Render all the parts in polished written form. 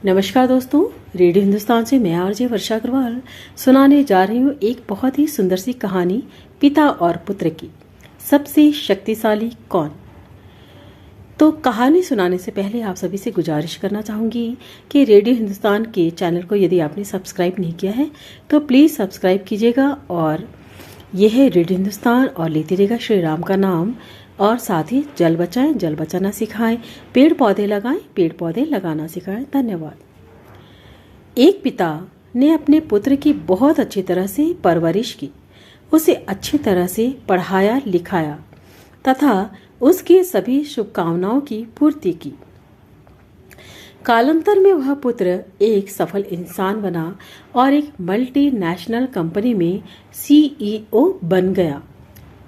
नमस्कार दोस्तों, रेडियो हिंदुस्तान से मैं आरजे वर्षा अग्रवाल सुनाने जा रही हूँ एक बहुत ही सुंदर सी कहानी पिता और पुत्र की। सबसे शक्तिशाली कौन। तो कहानी सुनाने से पहले आप सभी से गुजारिश करना चाहूँगी कि रेडियो हिंदुस्तान के चैनल को यदि आपने सब्सक्राइब नहीं किया है तो प्लीज़ सब्सक्राइब कीजिएगा। और यह है रेडियो हिंदुस्तान और लेते रहेगा श्री राम का नाम। और साथ ही जल बचाएं, जल बचाना सिखाएं, पेड़ पौधे लगाएं, पेड़ पौधे लगाना सिखाएं। धन्यवाद। एक पिता ने अपने पुत्र की बहुत अच्छी तरह से परवरिश की, उसे अच्छी तरह से पढ़ाया लिखाया तथा उसकी सभी शुभकामनाओं की पूर्ति की। कालांतर में वह पुत्र एक सफल इंसान बना और एक मल्टीनेशनल कंपनी में CEO बन गया।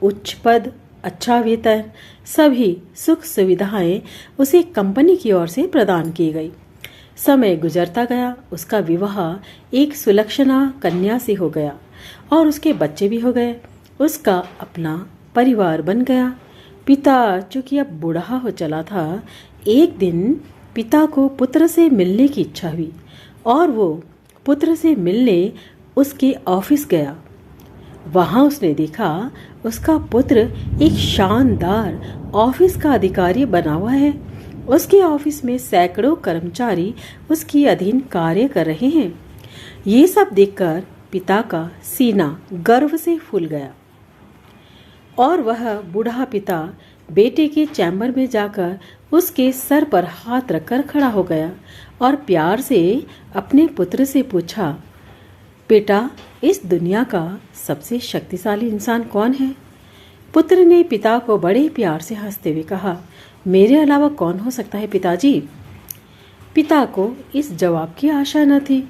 उच्च पद, अच्छा वेतन, सभी सुख सुविधाएं उसे कंपनी की ओर से प्रदान की गई। समय गुजरता गया, उसका विवाह एक सुलक्षणा कन्या से हो गया और उसके बच्चे भी हो गए। उसका अपना परिवार बन गया। पिता चूंकि अब बूढ़ा हो चला था, एक दिन पिता को पुत्र से मिलने की इच्छा हुई और वो पुत्र से मिलने उसके ऑफिस गया। वहां उसने देखा उसका पुत्र एक शानदार ऑफिस का अधिकारी बना हुआ है। उसके ऑफिस में सैकड़ों कर्मचारी उसके अधीन कार्य कर रहे हैं। ये सब देखकर पिता का सीना गर्व से फूल गया और वह बूढ़ा पिता बेटे के चैम्बर में जाकर उसके सर पर हाथ रखकर खड़ा हो गया और प्यार से अपने पुत्र से पूछा, बेटा, इस दुनिया का सबसे शक्तिशाली इंसान कौन है। पुत्र ने पिता को बड़े प्यार से हंसते हुए कहा, मेरे अलावा कौन हो सकता है पिताजी। पिता को इस जवाब की आशा न थी।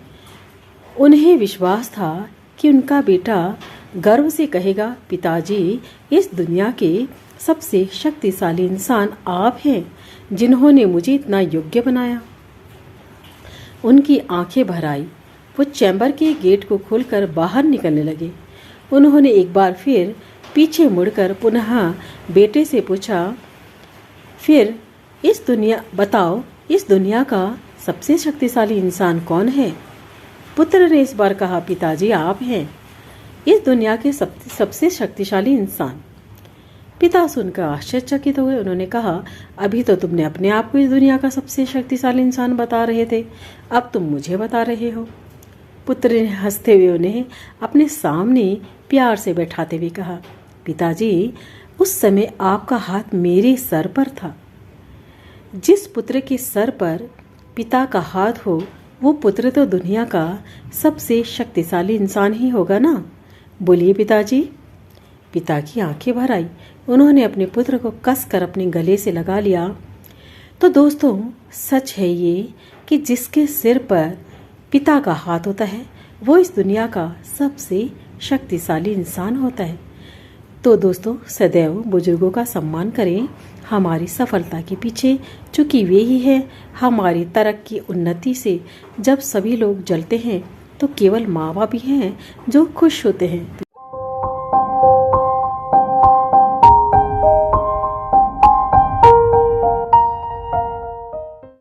उन्हें विश्वास था कि उनका बेटा गर्व से कहेगा, पिताजी, इस दुनिया के सबसे शक्तिशाली इंसान आप हैं, जिन्होंने मुझे इतना योग्य बनाया। उनकी आंखें भर आई। वो चैम्बर के गेट को खोलकर बाहर निकलने लगे। उन्होंने एक बार फिर पीछे मुड़कर पुनः बेटे से पूछा, फिर बताओ इस दुनिया का सबसे शक्तिशाली इंसान कौन है। पुत्र ने इस बार कहा, पिताजी, आप हैं इस दुनिया के सबसे शक्तिशाली इंसान। पिता सुनकर आश्चर्यचकित हुए। उन्होंने कहा, अभी तो तुमने अपने आप को इस दुनिया का सबसे शक्तिशाली इंसान बता रहे थे, अब तुम मुझे बता रहे हो। पुत्र ने हंसते हुए उन्हें अपने सामने प्यार से बैठाते हुए कहा, पिताजी, उस समय आपका हाथ मेरे सर पर था। जिस पुत्र के सर पर पिता का हाथ हो, वो पुत्र तो दुनिया का सबसे शक्तिशाली इंसान ही होगा ना। बोलिए पिताजी। पिता की आंखें भर आई। उन्होंने अपने पुत्र को कसकर अपने गले से लगा लिया। तो दोस्तों, सच है ये कि जिसके सिर पर पिता का हाथ होता है वो इस दुनिया का सबसे शक्तिशाली इंसान होता है। तो दोस्तों, सदैव बुजुर्गों का सम्मान करें। हमारी सफलता के पीछे चूंकि वे ही है हमारी तरक्की उन्नति से जब सभी लोग जलते हैं तो केवल माँ बाप ही हैं जो खुश होते हैं।